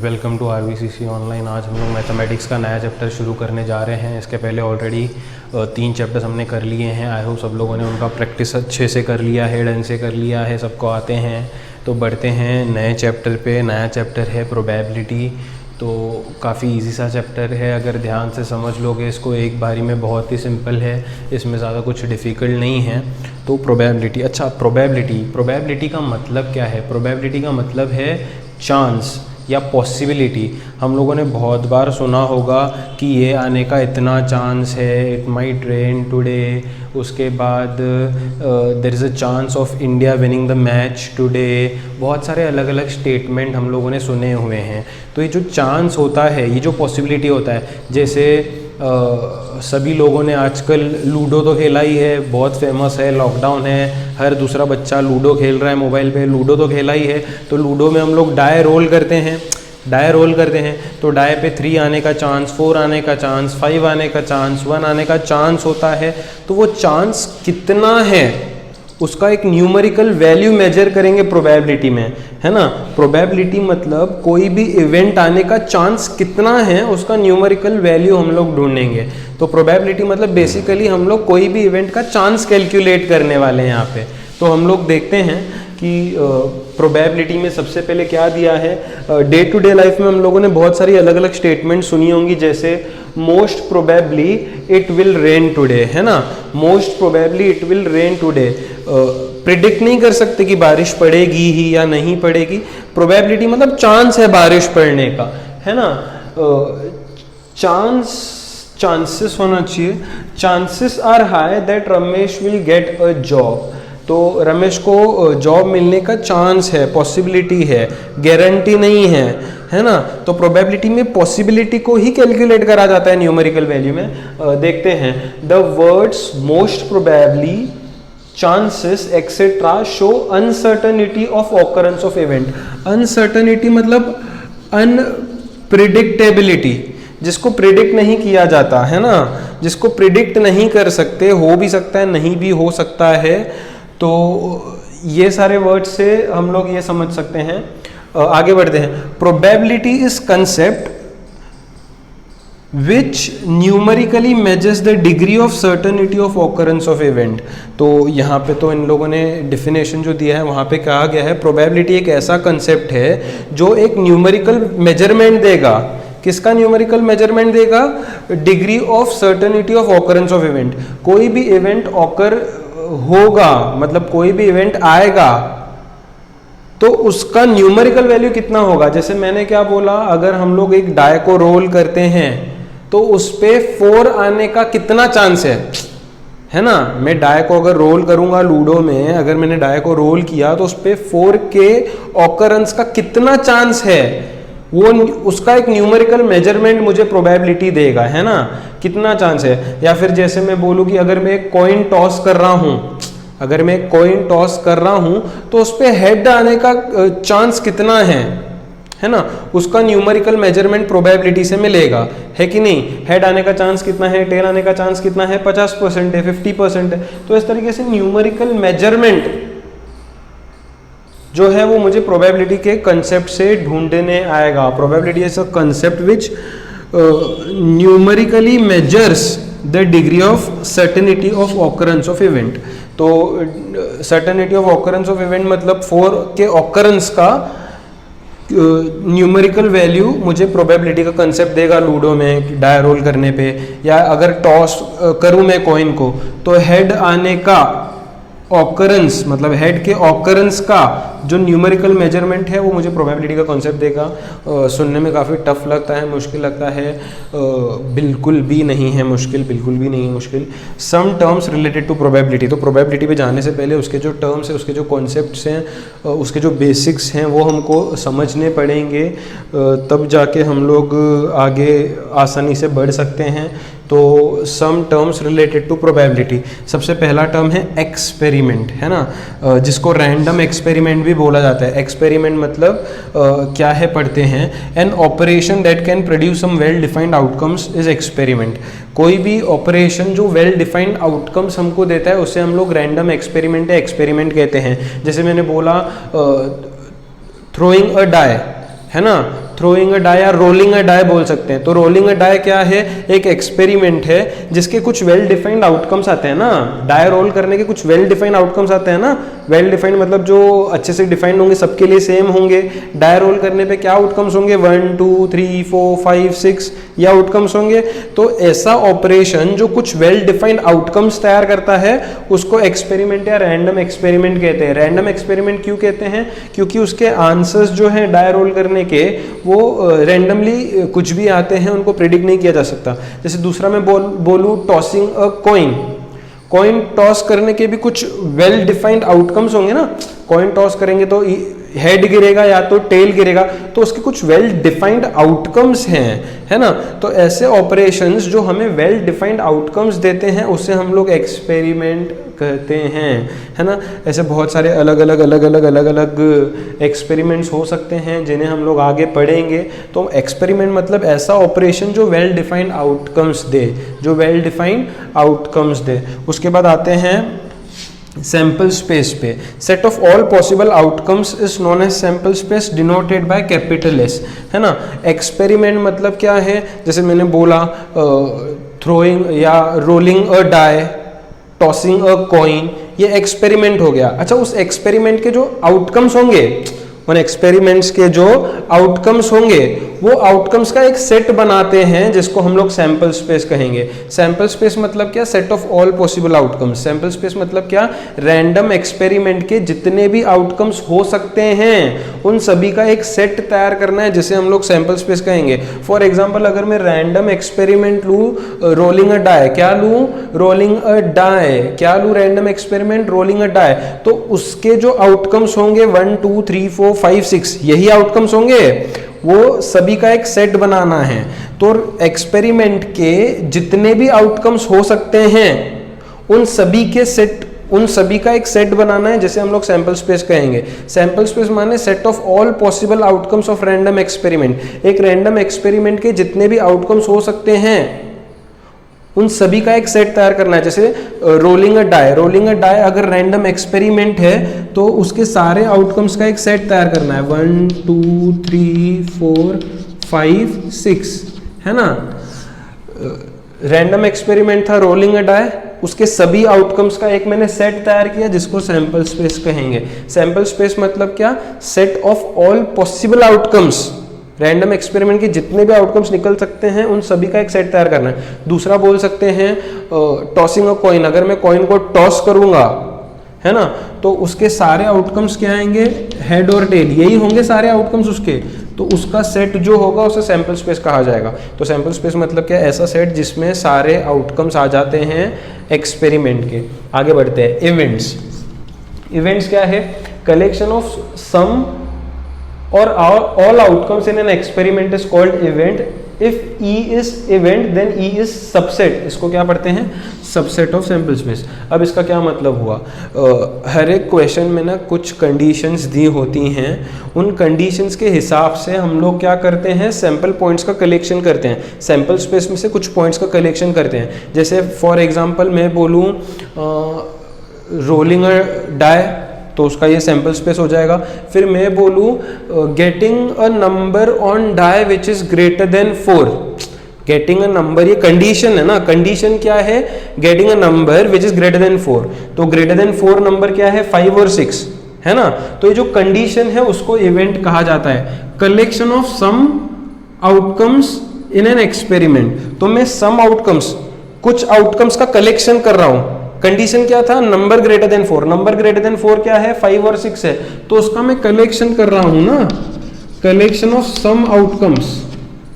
Welcome to RVCC online. आज हम लोग मैथमेटिक्स का नया चैप्टर शुरू करने जा रहे हैं। इसके पहले ऑलरेडी 3 चैप्टर्स हमने कर लिए हैं। आई होप सब लोगों ने उनका प्रैक्टिस अच्छे से कर लिया है, ढंग से कर लिया है, सबको आते हैं। तो बढ़ते हैं नए चैप्टर पे। नया चैप्टर है प्रोबेबिलिटी। तो काफ़ी इजी सा चैप्टर है, अगर ध्यान से समझ लोगे इसको एक बारी में। बहुत ही सिंपल है, इसमें ज़्यादा कुछ डिफ़िकल्ट नहीं है। तो प्रोबेबिलिटी, अच्छा प्रोबेबिलिटी का मतलब क्या है? प्रोबेबिलिटी का मतलब है चांस या पॉसिबिलिटी। हम लोगों ने बहुत बार सुना होगा कि ये आने का इतना चांस है, इट माइट रेन टुडे। उसके बाद there is a chance of India winning the match today. बहुत सारे अलग अलग स्टेटमेंट हम लोगों ने सुने हुए हैं। तो ये जो चांस होता है, ये जो पॉसिबिलिटी होता है, जैसे सभी लोगों ने आजकल लूडो तो खेला ही है, बहुत फेमस है। लॉकडाउन है, हर दूसरा बच्चा लूडो खेल रहा है मोबाइल पे। लूडो तो खेला ही है। तो लूडो में हम लोग डाई रोल करते हैं। तो डाई पे 3 आने का चांस, 4 आने का चांस, 5 आने का चांस, 1 आने का चांस होता है। तो वो चांस कितना है उसका एक न्यूमेरिकल वैल्यू मेजर करेंगे प्रोबेबिलिटी में, है ना। प्रोबेबिलिटी मतलब कोई भी इवेंट आने का चांस कितना है उसका न्यूमेरिकल वैल्यू हम लोग ढूंढेंगे। तो प्रोबेबिलिटी मतलब बेसिकली हम लोग कोई भी इवेंट का चांस कैलकुलेट करने वाले हैं यहाँ पे। तो हम लोग देखते हैं कि प्रोबेबिलिटी में सबसे पहले क्या दिया है। डे टू डे लाइफ में हम लोगों ने बहुत सारी अलग अलग स्टेटमेंट सुनी होंगी, जैसे most probably it will rain today, है ना। Most probably it will rain today. Predict नहीं कर सकते कि बारिश पड़ेगी ही या नहीं पड़ेगी। प्रोबेबिलिटी मतलब चांस है बारिश पड़ने का, है ना। चांसेस होना चाहिए। Chances are high that Ramesh will get a job. तो रमेश को जॉब मिलने का चांस है, पॉसिबिलिटी है, गारंटी नहीं है, है ना। तो प्रोबेबिलिटी में पॉसिबिलिटी को ही कैलकुलेट करा जाता है न्यूमेरिकल वैल्यू में। देखते हैं, the words most probably, chances etcetera show uncertainty of occurrence of event. Uncertainty मतलब अनप्रिडिक्टेबिलिटी, जिसको प्रिडिक्ट नहीं किया जाता, है ना, जिसको प्रिडिक्ट नहीं कर सकते। हो भी सकता है, नहीं भी हो सकता है। तो ये सारे वर्ड से हम लोग ये समझ सकते हैं। आगे बढ़ते हैं। Probability is concept which numerically measures the degree of certainty of occurrence of event. तो यहाँ पे तो इन लोगों ने डिफिनेशन जो दिया है वहाँ पे कहा गया है प्रोबेबिलिटी एक ऐसा कंसेप्ट है जो एक न्यूमेरिकल मेजरमेंट देगा। किसका न्यूमेरिकल मेजरमेंट देगा? Degree of certainty of occurrence of event. कोई भी इवेंट ऑकर होगा, मतलब कोई भी इवेंट आएगा, तो उसका न्यूमेरिकल वैल्यू कितना होगा। जैसे मैंने क्या बोला, अगर हम लोग एक डाई को रोल करते हैं तो उस पे 4 आने का कितना चांस है ना। मैं डाई को अगर रोल करूंगा लूडो में, अगर मैंने डाई को रोल किया तो उस पे 4 के ऑकरेंस का कितना चांस है, वो उसका एक न्यूमेरिकल मेजरमेंट मुझे प्रोबेबिलिटी देगा, है ना, कितना चांस है। या फिर जैसे मैं बोलूँ कि अगर मैं एक कॉइन टॉस कर रहा हूँ, तो उस पे हेड आने का चांस कितना है ना, उसका न्यूमेरिकल मेजरमेंट प्रोबेबिलिटी से मिलेगा, है कि नहीं। हेड आने का चांस कितना है, टेल आने का चांस कितना है, 50% है, 50% है। तो इस तरीके से न्यूमेरिकल मेजरमेंट जो है वो मुझे प्रोबेबिलिटी के कंसेप्ट से ढूंढने आएगा। Probability is a concept which numerically measures the degree of certainty of occurrence of event. तो certainty of occurrence of event मतलब 4 के ऑकरेंस का न्यूमेरिकल वैल्यू मुझे प्रोबेबिलिटी का कंसेप्ट देगा लूडो में डाई रोल करने पे। या अगर टॉस करूं मैं कॉइन को, तो हेड आने का ऑकरेंस मतलब हेड के ऑकरेंस का जो न्यूमेरिकल मेजरमेंट है वो मुझे प्रोबेबिलिटी का कॉन्सेप्ट देगा। सुनने में काफ़ी टफ लगता है, मुश्किल लगता है। बिल्कुल भी नहीं है मुश्किल, बिल्कुल भी नहीं है मुश्किल। Some terms related to probability. तो प्रोबेबिलिटी पे जाने से पहले उसके जो टर्म्स हैं, उसके जो कॉन्सेप्ट्स हैं, उसके जो बेसिक्स हैं वो हमको समझने पड़ेंगे, तब जाके हम लोग आगे आसानी से बढ़ सकते हैं। तो some terms related to probability, सबसे पहला टर्म है एक्सपेरिमेंट, है ना, जिसको रैंडम एक्सपेरिमेंट भी बोला जाता है। एक्सपेरिमेंट मतलब क्या है, पढ़ते हैं, an operation that can produce some well defined outcomes is experiment. कोई भी ऑपरेशन जो वेल डिफाइंड आउटकम्स हमको देता है उसे हम लोग रैंडम एक्सपेरिमेंट या एक्सपेरिमेंट कहते हैं। जैसे मैंने बोला थ्रोइंग अ डाई, है ना, थ्रोइंग अ डाई या रोलिंग अ डाई बोल सकते हैं। तो रोलिंग अ डाई क्या है, एक एक्सपेरिमेंट है जिसके कुछ वेल डिफाइंड आउटकम्स आते हैं ना, डाई रोल करने के कुछ वेल डिफाइंड आउटकम्स आते हैं ना, वेल डिफाइंड मतलब जो अच्छे से डिफाइंड होंगे, सबके लिए सेम होंगे। डाई रोल करने पे क्या आउटकम्स होंगे, 1 2 3 4 5 6 ये आउटकम्स होंगे। तो ऐसा ऑपरेशन जो कुछ वेल डिफाइंड आउटकम्स तैयार करता है उसको एक्सपेरिमेंट या रैंडम एक्सपेरिमेंट कहते हैं। रैंडम एक्सपेरिमेंट क्यों कहते हैं, क्योंकि उसके आंसर्स जो हैं डाई रोल करने के वो रैंडमली कुछ भी आते हैं, उनको प्रिडिक्ट नहीं किया जा सकता। जैसे दूसरा मैं बोलूँ tossing a coin, coin toss करने के भी कुछ वेल डिफाइंड आउटकम्स होंगे ना। कॉइन टॉस करेंगे तो हेड गिरेगा या तो टेल गिरेगा, तो उसके कुछ वेल डिफाइंड आउटकम्स हैं, है ना। तो ऐसे ऑपरेशंस जो हमें वेल डिफाइंड आउटकम्स देते हैं उसे हम लोग एक्सपेरिमेंट कहते हैं, है ना। ऐसे बहुत सारे अलग अलग एक्सपेरिमेंट्स हो सकते हैं जिन्हें हम लोग आगे पढ़ेंगे। तो एक्सपेरिमेंट मतलब ऐसा ऑपरेशन जो वेल डिफाइंड आउटकम्स दे, जो वेल डिफाइंड आउटकम्स दे। उसके बाद आते हैं सैंपल स्पेस पे। Set of all possible outcomes is known as sample space denoted by capital S, है ना। एक्सपेरिमेंट मतलब क्या है, जैसे मैंने बोला थ्रोइंग या rolling a die, tossing a coin, ये एक्सपेरिमेंट हो गया। अच्छा, उस एक्सपेरिमेंट के जो आउटकम्स होंगे, उन एक्सपेरिमेंट्स के जो आउटकम्स होंगे वो आउटकम्स का एक सेट बनाते हैं जिसको हम लोग सैंपल स्पेस कहेंगे। सैंपल स्पेस मतलब क्या, set of all possible outcomes. Sample space मतलब क्या, रैंडम एक्सपेरिमेंट के जितने भी आउटकम्स हो सकते हैं उन सभी का एक सेट तैयार करना है जिसे हम लोग सैंपल स्पेस कहेंगे। फॉर एग्जाम्पल अगर मैं रैंडम एक्सपेरिमेंट लूँ रोलिंग अ डाई, क्या लूँ, रोलिंग अ डाई, क्या लूँ, random experiment rolling a die, तो उसके जो आउटकम्स होंगे 1 2 3 4 5 6 यही आउटकम्स होंगे, वो सभी का एक सेट बनाना है। तो एक्सपेरिमेंट के जितने भी आउटकम्स हो सकते हैं उन सभी के सेट, उन सभी का एक सेट बनाना है जिसे हम लोग सैंपल स्पेस कहेंगे। सैंपल स्पेस माने set of all possible outcomes of random experiment. एक रैंडम एक्सपेरिमेंट के जितने भी आउटकम्स हो सकते हैं उन सभी का एक सेट तैयार करना है। जैसे rolling a die, rolling a die अगर रैंडम एक्सपेरिमेंट है तो उसके सारे आउटकम्स का एक सेट तैयार करना है, 1 2 3 4 5 6, है ना। रैंडम एक्सपेरिमेंट था रोलिंग अ डाई, उसके सभी आउटकम्स का एक मैंने सेट तैयार किया जिसको सैंपल स्पेस कहेंगे। सैंपल स्पेस मतलब क्या, set of all possible outcomes, random experiment के जितने भी आउटकम्स निकल सकते हैं उन सभी का एक सेट तैयार करना है। दूसरा बोल सकते हैं टॉसिंग अ कॉइन, अगर मैं कॉइन को टॉस करूंगा, है ना, तो उसके सारे आउटकम्स क्या आएंगे, हेड और टेल, यही होंगे सारे आउटकम्स उसके, तो उसका सेट जो होगा उसे सैंपल स्पेस कहा जाएगा। तो सैंपल स्पेस मतलब क्या, ऐसा सेट जिसमें सारे आउटकम्स आ जाते हैं एक्सपेरिमेंट के। आगे बढ़ते हैं, इवेंट्स। इवेंट्स क्या है, collection of some or all outcomes in an experiment is called event. If E is event then E is subset, इसको क्या पढ़ते हैं, सबसेट ऑफ सैंपल स्पेस। अब इसका क्या मतलब हुआ, हर एक क्वेश्चन में ना कुछ कंडीशंस दी होती हैं, उन कंडीशंस के हिसाब से हम लोग क्या करते हैं, सैंपल पॉइंट्स का कलेक्शन करते हैं, सैंपल स्पेस में से कुछ पॉइंट्स का कलेक्शन करते हैं। जैसे फॉर एग्जांपल मैं बोलूँ रोलिंग अ डाई, तो उसका ये सैंपल स्पेस हो जाएगा। फिर मैं बोलूँ getting a number on die which is greater than 4, getting a number, ये कंडीशन है ना, कंडीशन क्या है, getting a number which is greater than 4, तो ग्रेटर देन 4 नंबर क्या है, 5 और 6, है ना। तो ये जो कंडीशन है उसको इवेंट कहा जाता है। Collection of some outcomes in an experiment, तो मैं सम आउटकम्स, कुछ आउटकम्स का कलेक्शन कर रहा हूं। कंडीशन क्या था, number greater than 4, number greater than 4 क्या है, 5 और 6 है, तो उसका मैं कलेक्शन कर रहा हूं ना, collection of some outcomes,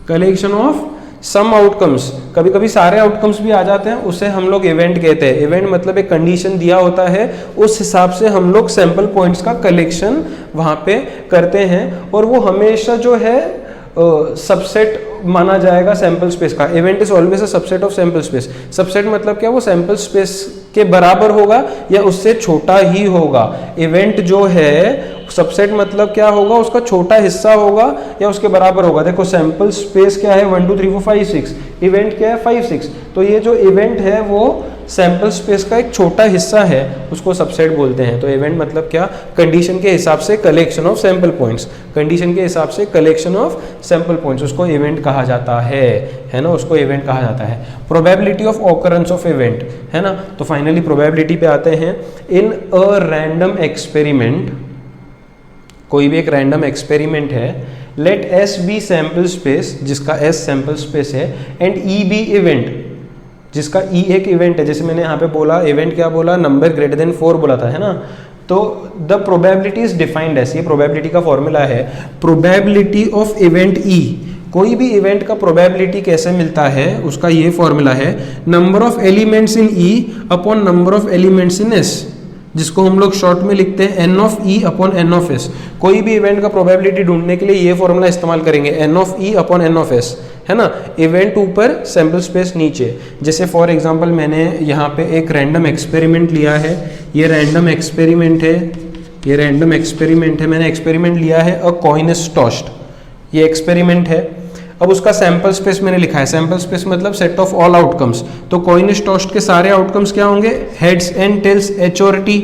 collection of some outcomes, कभी कभी सारे आउटकम्स भी आ जाते हैं, उसे हम लोग इवेंट कहते हैं। इवेंट मतलब एक कंडीशन दिया होता है, उस हिसाब से हम लोग सैंपल पॉइंट्स का कलेक्शन वहां पे करते हैं, और वो हमेशा जो है सबसेट माना जाएगा सैंपल स्पेस का। Event is always a subset of sample space. Subset मतलब क्या, वो सैंपल स्पेस के बराबर होगा या उससे छोटा ही होगा। इवेंट जो है सबसेट मतलब क्या होगा, उसका छोटा हिस्सा होगा या उसके बराबर होगा। देखो सैंपल स्पेस क्या है, 1 2 3 4 5 6, इवेंट क्या है 5 6, तो ये जो इवेंट है वो सैंपल स्पेस का एक छोटा हिस्सा है उसको सबसेट बोलते हैं। तो इवेंट मतलब क्या, कंडीशन के हिसाब से collection of sample points, condition के हिसाब से कलेक्शन ऑफ सैंपल पॉइंट्स, उसको इवेंट कहा जाता है ना, उसको इवेंट कहा जाता है। Probability of occurrence of event, है ना। तो फाइनली प्रोबेबिलिटी पे आते हैं। इन अ रैंडम एक्सपेरिमेंट, कोई भी एक रैंडम एक्सपेरिमेंट है, let S be sample space, जिसका एस सैंपल स्पेस है, एंड ई बी इवेंट, जिसका ई एक इवेंट है। जैसे मैंने यहाँ पे बोला इवेंट, क्या बोला, नंबर ग्रेटर देन 4 बोला था, है ना। तो the probability is defined S, ये प्रोबेबिलिटी का फॉर्मूला है, प्रोबेबिलिटी ऑफ इवेंट ई, कोई भी इवेंट का प्रोबेबिलिटी कैसे मिलता है, उसका ये फॉर्मूला है, number of elements in E upon number of elements in S, जिसको हम लोग शॉर्ट में लिखते हैं N of E upon N of S. कोई भी इवेंट का प्रोबेबिलिटी ढूंढने के लिए ये फॉर्मूला इस्तेमाल करेंगे, N of E upon N of S, है ना। इवेंट ऊपर, सैंपल स्पेस नीचे। जैसे फॉर एग्जांपल मैंने यहाँ पे एक रैंडम एक्सपेरिमेंट लिया है, ये रैंडम एक्सपेरिमेंट है, ये रैंडम एक्सपेरिमेंट है, मैंने एक्सपेरिमेंट लिया है अ कॉइन इज टॉस्ड, ये एक्सपेरिमेंट है। अब उसका सैंपल स्पेस मैंने लिखा है, सैंपल स्पेस मतलब सेट ऑफ ऑल आउटकम्स। तो कॉइन इज टॉस्ड के सारे आउटकम्स क्या होंगे, हेड्स एंड टेल्स, एच और टी,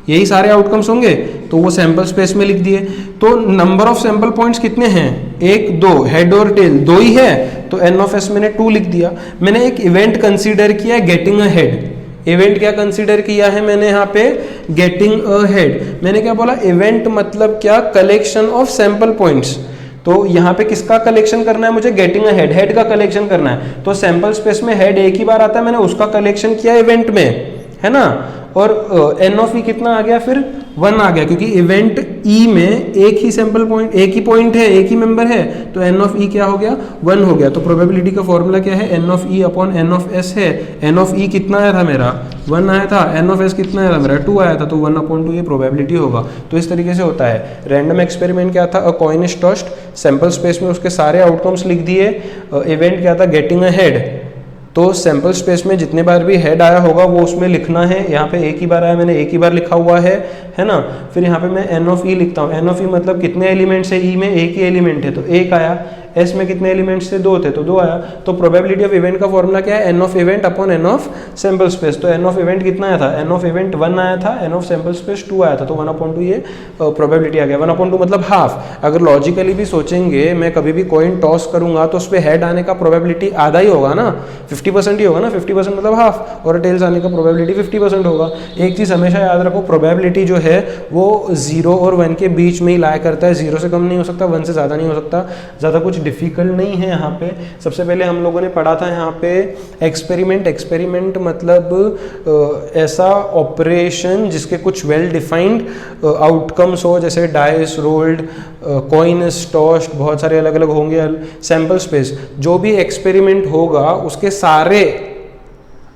यही सारे आउटकम्स होंगे। तो वो सैंपल स्पेस में लिख दिए। तो नंबर ऑफ सैंपल पॉइंट्स कितने हैं, 1 2, हेड और टेल 2 ही है, तो एन ऑफ एस मैंने 2 लिख दिया। मैंने एक इवेंट कंसीडर किया, गेटिंग अ हेड। इवेंट क्या कंसीडर किया है मैंने यहाँ पे, गेटिंग अ हेड। मैंने क्या बोला, इवेंट मतलब क्या, कलेक्शन ऑफ सैंपल पॉइंट्स। तो यहाँ पे किसका कलेक्शन करना है मुझे, गेटिंग अ हेड, हेड का कलेक्शन करना है। तो सैंपल स्पेस में हेड एक ही बार आता है, मैंने उसका कलेक्शन किया इवेंट में, है ना। और एन ऑफ ई कितना आ गया, फिर 1 आ गया, क्योंकि इवेंट ई में एक ही सैंपल पॉइंट, एक ही पॉइंट है, एक ही मेंबर है, तो एन ऑफ ई क्या हो गया, 1 हो गया। तो प्रोबेबिलिटी का फॉर्मूला क्या है, N of E upon N of S है। एन ऑफ ई कितना आया था मेरा, 1 आया था, एन ऑफ एस कितना आया था मेरा, 2 आया था, तो 1/2 ये प्रोबेबिलिटी होगा। तो इस तरीके से होता है। रैंडम एक्सपेरिमेंट क्या था, अ coin is tossed, sample space में उसके सारे आउटकम्स लिख दिए। इवेंट क्या था, गेटिंग अ हेड, तो सैंपल स्पेस में जितने बार भी हेड आया होगा वो उसमें लिखना है। यहाँ पे एक ही बार आया, मैंने एक ही बार लिखा हुआ है ना। फिर यहाँ पे मैं एन ऑफ ई लिखता हूँ। एन ऑफ ई मतलब कितने एलिमेंट्स है, ई में एक ही एलिमेंट है तो 1 आया, एस में कितने एलिमेंट्स थे, 2 थे तो 2 आया। तो प्रोबेबिलिटी ऑफ इवेंट का फॉर्मूला क्या है, N of event upon N of sample space. तो एन ऑफ इवेंट कितना आया था, एन ऑफ इवेंट 1 आया था, एन ऑफ सैंपल स्पेस 2 आया था, तो 1/2 ये प्रोबेबिलिटी आ गया। 1/2 मतलब हाफ। अगर लॉजिकली भी सोचेंगे, मैं कभी भी कॉइन टॉस करूंगा तो उस पर हेड आने का प्रोबेबिलिटी आधा ही होगा ना, 50% ही होगा ना, 50% मतलब हाफ, और टेल्स आने का प्रोबेबिलिटी 50% होगा। एक चीज़ हमेशा याद रखो, प्रोबेबिलिटी जो है वो 0 और 1 के बीच में ही लाया करता है, 0 से कम नहीं हो सकता, 1 से ज़्यादा नहीं हो सकता। ज़्यादा कुछ डिफिकल्ट नहीं है यहाँ पे। सबसे पहले हम लोगों ने पढ़ा था यहाँ पे एक्सपेरिमेंट। एक्सपेरिमेंट मतलब ऐसा ऑपरेशन जिसके कुछ वेल डिफाइंड आउटकम्स हो, जैसे dice rolled, coin is tossed, बहुत सारे अलग अलग होंगे। सैंपल स्पेस, जो भी एक्सपेरिमेंट होगा उसके सारे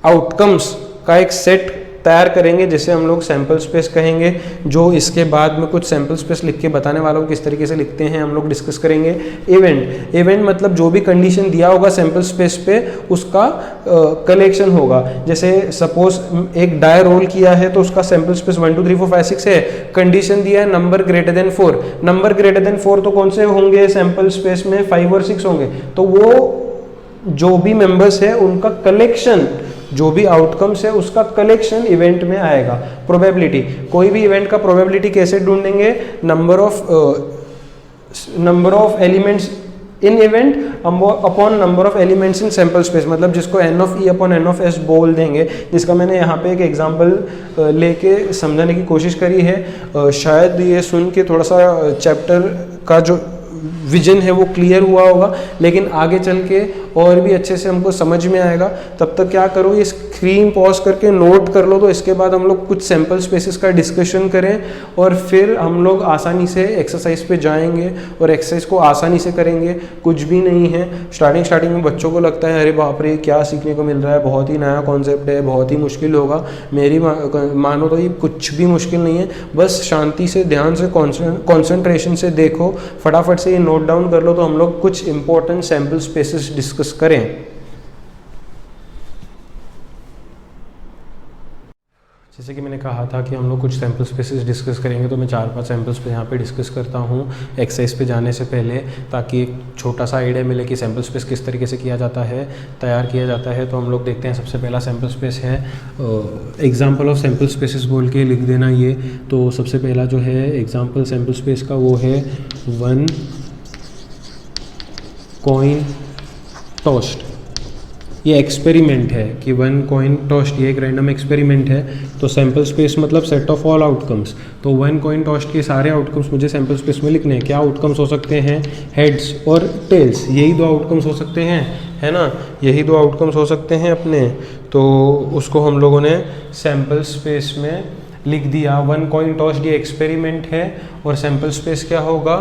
आउटकम्स का एक सेट तैयार करेंगे, जिसे हम लोग सैंपल स्पेस कहेंगे। जो इसके बाद में कुछ सैंपल स्पेस लिख के बताने वाला हूँ, किस तरीके से लिखते हैं हम लोग डिस्कस करेंगे। इवेंट, इवेंट मतलब जो भी कंडीशन दिया होगा सैंपल स्पेस पे उसका कलेक्शन होगा। जैसे सपोज एक डाई रोल किया है तो उसका सैंपल स्पेस 1 2 3 4 5 6 है। कंडीशन दिया है number greater than 4, number greater than 4 तो कौन से होंगे सैंपल स्पेस में, 5 और 6 होंगे। तो वो जो भी मेंबर्स है उनका कलेक्शन, जो भी आउटकम्स है उसका कलेक्शन इवेंट में आएगा। प्रोबेबिलिटी, कोई भी इवेंट का प्रोबेबिलिटी कैसे ढूंढेंगे, number of elements in event upon number of elements in sample space, मतलब जिसको N of E upon N of S बोल देंगे। जिसका मैंने यहाँ पे एक एग्जांपल लेके समझाने की कोशिश करी है। शायद ये सुन के थोड़ा सा चैप्टर का जो विजन है वो क्लियर हुआ होगा, लेकिन आगे चल के और भी अच्छे से हमको समझ में आएगा। तब तक क्या करो, ये स्क्रीन पॉज करके नोट कर लो, तो इसके बाद हम लोग कुछ सैंपल स्पेसेस का डिस्कशन करें और फिर हम लोग आसानी से एक्सरसाइज पे जाएंगे और एक्सरसाइज को आसानी से करेंगे। कुछ भी नहीं है। स्टार्टिंग में बच्चों को लगता है अरे बाप रे क्या सीखने को मिल रहा है, बहुत ही नया कॉन्सेप्ट है, बहुत ही मुश्किल होगा। मेरी मानो तो ये कुछ भी मुश्किल नहीं है। बस शांति से, ध्यान से, कॉन्सेंट्रेशन से देखो, फटाफट से ये नोट डाउन कर लो, तो हम लोग कुछ इंपॉर्टेंट सैंपल स्पेसेस डिस्कस करें। जैसे कि मैंने कहा था कि हम लोग कुछ सैम्पल स्पेसेस डिस्कस करेंगे, तो मैं 4-5 सैम्पल्स पे यहाँ पे डिस्कस करता हूँ एक्सरसाइज पे जाने से पहले, ताकि एक छोटा सा आइडिया मिले कि सैम्पल स्पेस किस तरीके से किया जाता है, तैयार किया जाता है। तो हम लोग देखते हैं, सबसे पहला सैम्पल स्पेस है एग्जाम्पल ऑफ सैम्पल स्पेसेस बोल के लिख देना ये। तो सबसे पहला जो है एग्जाम्पल सैम्पल स्पेस का वो है 1 कॉइन टॉस्ट। ये एक्सपेरिमेंट है कि 1 कॉइन टॉस्ट, ये एक रैंडम एक्सपेरिमेंट है। तो सैम्पल स्पेस मतलब सेट ऑफ ऑल आउटकम्स। तो 1 कॉइन टॉस्ट के सारे आउटकम्स मुझे सैम्पल स्पेस में लिखने हैं। क्या आउटकम्स हो सकते हैं? हेड्स और टेल्स, यही 2 आउटकम्स हो सकते हैं, है ना, यही 2 आउटकम्स हो सकते हैं अपने। तो उसको हम लोगों ने सैम्पल स्पेस में लिख दिया। 1 कॉइन टॉस्ट ये एक्सपेरिमेंट है, और सैम्पल स्पेस क्या होगा?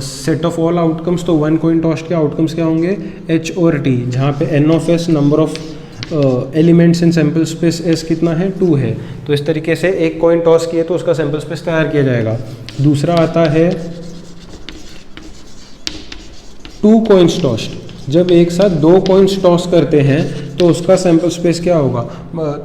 Set of all outcomes. तो 1 कॉइन टॉस्ट के आउटकम्स क्या होंगे? H और T, जहाँ पे N of S number of elements in sample space S कितना है? 2 है। तो इस तरीके से एक कॉइन टॉस किए तो उसका सैम्पल स्पेस तैयार किया जाएगा। दूसरा आता है 2 कॉइन्स टॉस्ट। जब एक साथ 2 कॉइन्स टॉस करते हैं तो उसका सैम्पल स्पेस क्या होगा?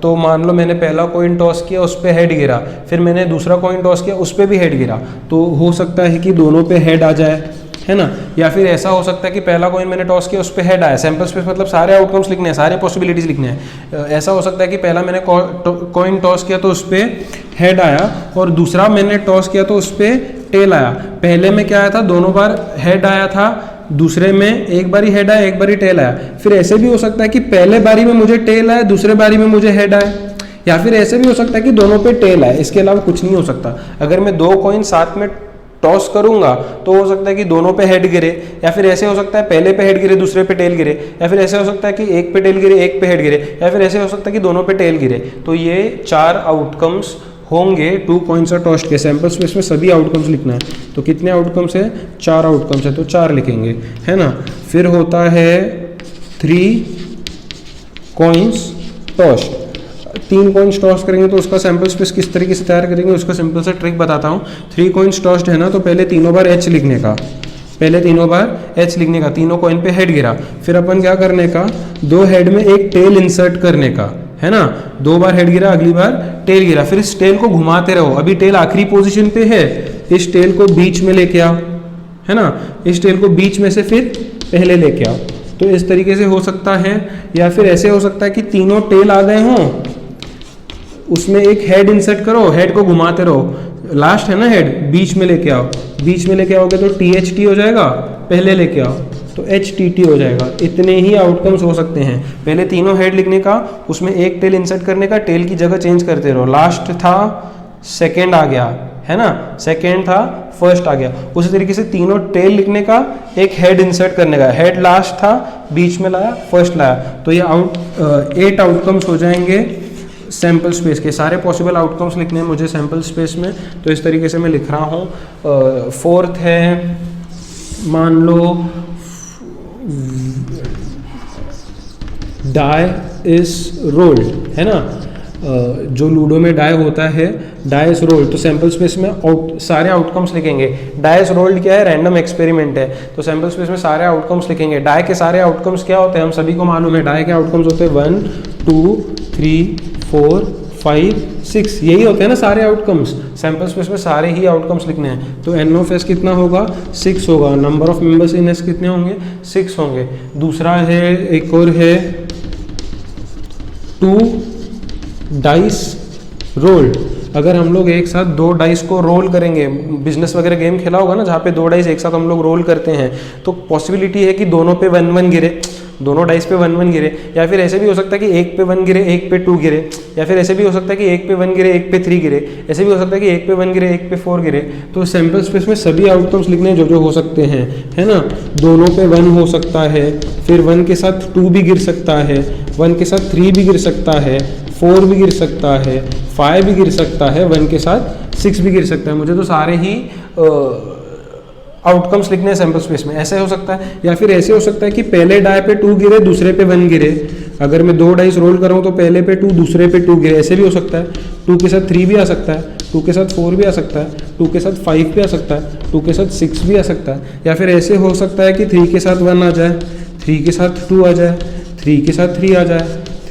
तो मान लो मैंने पहला कॉइन टॉस किया, उस पर हेड गिरा, फिर मैंने दूसरा कॉइन टॉस किया, उस पर भी हेड गिरा। तो हो सकता है कि दोनों पे हेड आ जाए, है ना। या फिर ऐसा हो सकता है कि पहला कॉइन मैंने टॉस किया, उस पर हेड आया। सैम्पल स्पेस मतलब सारे आउटकम्स लिखने हैं, सारे पॉसिबिलिटीज लिखने हैं। ऐसा हो सकता है कि पहला मैंने कॉइन टॉस किया तो उस पर हेड आया, और दूसरा मैंने टॉस किया तो उस पर टेल आया। पहले में क्या आया था? दोनों बार हेड आया था, दूसरे में एक बारी हेड आया, एक बारी टेल आया। फिर ऐसे भी हो सकता है कि पहले बारी में मुझे टेल आया, दूसरे बारी में मुझे हेड आया। या फिर ऐसे भी हो सकता है कि दोनों पे टेल आए, इसके अलावा कुछ नहीं हो सकता। अगर मैं 2 कॉइन साथ में टॉस करूंगा तो हो सकता है कि दोनों पे हेड गिरे, या फिर ऐसे हो सकता है पहले पे हेड गिरे, दूसरे पे टेल गिरे, या फिर ऐसे हो सकता है कि एक पे टेल गिरे, एक पे हेड गिरे, या फिर ऐसे हो सकता है कि दोनों पे टेल गिरे। तो ये 4 आउटकम्स होंगे 2 कॉइन्स और टॉस्ट के। सैम्पल स्पेस में सभी आउटकम्स लिखना है। तो कितने आउटकम्स है? 4 आउटकम्स है, तो 4 लिखेंगे, है ना। फिर होता है 3 कॉइन्स टॉस्ट। 3 कॉइन्स टॉस करेंगे तो उसका सैम्पल स्पेस किस तरीके से तैयार करेंगे, उसका सिंपल सा ट्रिक बताता हूँ। 3 कॉइन्स टॉस्ट है ना, तो पहले तीनों बार H लिखने का, तीनों कॉइन पे हेड गिरा। फिर अपन क्या करने का? 2 हेड में एक टेल इंसर्ट करने का, है ना। 2 बार हेड गिरा, अगली बार टेल गिरा, फिर इस टेल को घुमाते रहो। अभी टेल आखिरी पोजीशन पे है, इस टेल को बीच में लेके आओ, है ना। इस टेल को बीच में से फिर पहले लेके आओ। तो इस तरीके से हो सकता है। या फिर ऐसे हो सकता है कि तीनों टेल आ गए हों, उसमें एक हेड इंसर्ट करो, हेड को घुमाते रहो। लास्ट है ना हेड, बीच में लेके आओ, बीच में लेके आओगे तो THT हो जाएगा, पहले लेके आओ तो HTT हो जाएगा। इतने ही आउटकम्स हो सकते हैं। पहले तीनों हेड लिखने का, उसमें एक टेल इंसर्ट करने का, टेल की जगह चेंज करते रहो। लास्ट था सेकेंड आ गया, है ना, सेकेंड था फर्स्ट आ गया। उसी तरीके से तीनों टेल लिखने का, एक हेड इंसर्ट करने का, हेड लास्ट था, बीच में लाया, फर्स्ट लाया। तो ये 8 आउटकम्स हो जाएंगे सैम्पल स्पेस के। सारे पॉसिबल आउटकम्स लिखने हैं मुझे सैम्पल स्पेस में, तो इस तरीके से मैं लिख रहा हूँ। 4th है, मान लो डाई इज रोल्ड, है ना। जो लूडो में डाई होता है, डाई इज रोल्ड, तो सैम्पल स्पेस में सारे आउटकम्स लिखेंगे। डाई इज रोल्ड क्या है? रैंडम एक्सपेरिमेंट है। तो सैम्पल स्पेस में सारे आउटकम्स लिखेंगे। डाई के सारे आउटकम्स क्या होते हैं? हम सभी को मालूम है। डाई के आउटकम्स होते हैं 1 2 3 4 5 6, यही होते हैं ना सारे आउटकम्स। सैम्पल स्पेस में सारे ही आउटकम्स लिखने हैं। तो N ऑफ S कितना होगा? 6 होगा। Number of members in S कितने होंगे? 6 होंगे। दूसरा है, एक और है 2 डाइस रोल्ड। अगर हम लोग एक साथ 2 डाइस को रोल करेंगे, बिजनेस वगैरह गेम खेला होगा ना, जहाँ पे 2 डाइस एक साथ हम लोग रोल करते हैं, तो पॉसिबिलिटी है कि दोनों पे 1-1 गिरे, दोनों डाइस पे 1-1 गिरे। या फिर ऐसे भी हो सकता है कि एक पे 1 गिरे, एक पे 2 गिरे। या फिर ऐसे भी हो सकता है कि एक पे 1 गिरे, एक पे 3 गिरे। ऐसे भी हो सकता है कि एक पे 1 गिरे, एक पे 4 गिरे। तो सैम्पल स्पेस में सभी आउटकम्स लिखने जो जो हो सकते हैं, है ना। दोनों पे 1 हो सकता है, फिर 1 के साथ 2 भी गिर सकता है, 1 के साथ 3 भी गिर सकता है, 4 भी गिर सकता है, 5 भी गिर सकता है, 1 के साथ 6 भी गिर सकता है। मुझे तो सारे ही आउटकम्स लिखने हैं सैम्पल स्पेस में। ऐसे हो सकता है। या फिर ऐसे हो सकता है कि पहले डाई पे 2 गिरे, दूसरे पे 1 गिरे। अगर मैं 2 डाइस रोल कर रहा हूँ तो पहले पे 2, दूसरे पे 2 गिरे। ऐसे भी हो सकता है। 2 के साथ 3 भी आ सकता है, 2 के साथ 4 भी आ सकता है, 2 के साथ 5 भी आ सकता है, 2 के साथ 6 भी आ सकता है। या फिर ऐसे हो सकता है कि 3 के साथ 1 आ जाए, 3 के साथ 2 आ जाए, 3 के साथ 3 आ जाए,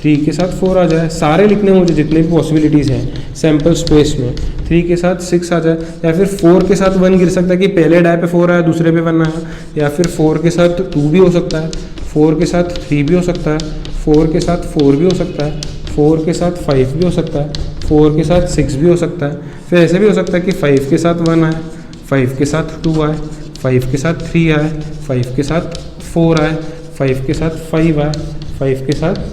3 के साथ 4 आ जाए, सारे लिखने मुझे जितने भी पॉसिबिलिटीज़ हैं सैम्पल स्पेस में। 3 के साथ 6 आ जाए, या फिर 4 के साथ 1 गिर सकता है कि पहले डाई पे 4 आया दूसरे पे 1 आया, या फिर 4 के साथ 2 भी हो सकता है, 4 के साथ 3 भी हो सकता है, 4 के साथ 4 भी हो सकता है, 4 के साथ 5 भी हो सकता है, 4 के साथ 6 भी हो सकता है। फिर ऐसे भी हो सकता है कि 5 के साथ 1 आए, 5 के साथ 2 आए, 5 के साथ 3 आए, 5 के साथ 4 आए, 5 के साथ 5 आए, 5 के साथ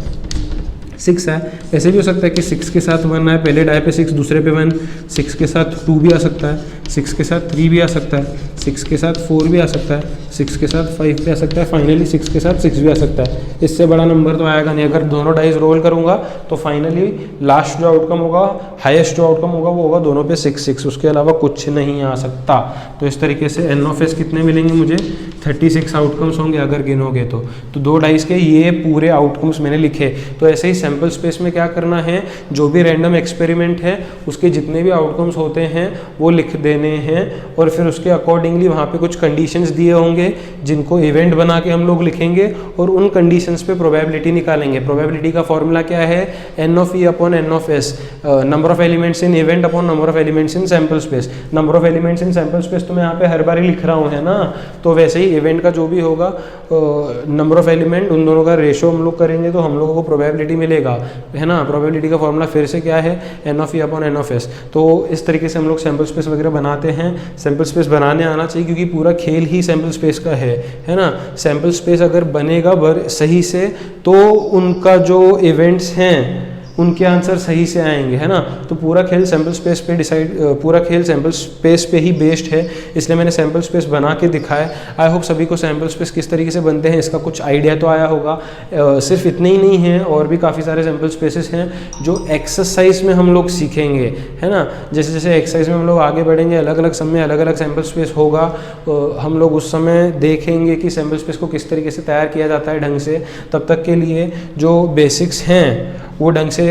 6 है। ऐसे भी हो सकता है कि 6 के साथ 1 आए, पहले डाई पे 6 दूसरे पे 1, 6 के साथ 2 भी आ सकता है, 6 के साथ 3 भी आ सकता है, 6 के साथ 4 भी आ सकता है, 6 के साथ 5 भी आ सकता है, फाइनली 6 के साथ 6 भी आ सकता है। इससे बड़ा नंबर तो आएगा नहीं। अगर दोनों डाइस रोल करूँगा तो फाइनली लास्ट जो आउटकम होगा, हाईएस्ट जो आउटकम होगा वो होगा दोनों पे 6 6, उसके अलावा कुछ नहीं आ सकता। तो इस तरीके से एन ऑफ एस कितने मिलेंगे मुझे, 36 आउटकम्स होंगे अगर गिनोगे तो। दो डाइस के ये पूरे आउटकम्स मैंने लिखे। तो ऐसे ही सैम्पल स्पेस में क्या करना है, जो भी रैंडम एक्सपेरिमेंट है उसके जितने भी आउटकम्स होते हैं वो लिख देने हैं, और फिर उसके अकॉर्डिंगली वहाँ पे कुछ कंडीशंस दिए होंगे जिनको इवेंट बना के हम लोग लिखेंगे, और उन कंडीशंस पे प्रोबेबिलिटी निकालेंगे। प्रोबेबिलिटी का फॉर्मूला क्या है, N of E upon N of S, number of elements in event upon number of elements in sample space. Number of elements in sample space तो मैं यहाँ पे हर बार ही लिख रहा हूँ, है ना। तो वैसे ही इवेंट का जो भी होगा नंबर ऑफ एलिमेंट, उन दोनों का रेशो हम लोग करेंगे तो हम लोगों को प्रोबेबिलिटी मिलेगा, है ना। प्रोबेबिलिटी का फॉर्मूला फिर से क्या है, N of E upon N of S. तो इस तरीके से हम लोग सैम्पल स्पेस वगैरह बनाते हैं। सैम्पल स्पेस बनाने आना चाहिए क्योंकि पूरा खेल ही सैम्पल स्पेस का है ना। सैम्पल स्पेस अगर बनेगा सही से तो उनका जो इवेंट्स हैं उनके आंसर सही से आएंगे, है ना। तो पूरा खेल सैम्पल स्पेस पे पूरा खेल सैम्पल स्पेस पे ही बेस्ड है, इसलिए मैंने सैम्पल स्पेस बना के दिखाया। आई होप सभी को सैम्पल स्पेस किस तरीके से बनते हैं इसका कुछ आइडिया तो आया होगा। सिर्फ इतने ही नहीं है, और भी काफ़ी सारे सैम्पल स्पेसेस हैं जो एक्सरसाइज में हम लोग सीखेंगे, है ना। जैसे जैसे एक्सरसाइज में हम लोग आगे बढ़ेंगे, अलग अलग समय अलग अलग सैम्पल स्पेस होगा, हम लोग उस समय देखेंगे कि सैम्पल स्पेस को किस तरीके से तैयार किया जाता है ढंग से। तब तक के लिए जो बेसिक्स हैं वो ढंग से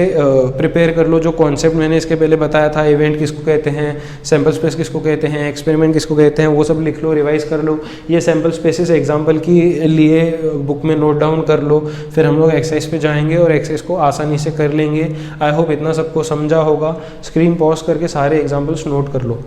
प्रिपेयर कर लो। जो कॉन्सेप्ट मैंने इसके पहले बताया था, इवेंट किसको कहते हैं, सैम्पल स्पेस किसको कहते हैं, एक्सपेरिमेंट किसको कहते हैं, वो सब लिख लो, रिवाइज कर लो। ये सैम्पल स्पेसेस एग्जांपल के लिए बुक में नोट डाउन कर लो। फिर हम लोग एक्सरसाइज पे जाएंगे और एक्सरसाइज को आसानी से कर लेंगे। आई होप इतना सबको समझा होगा। स्क्रीन पॉज करके सारे एग्जाम्पल्स नोट कर लो।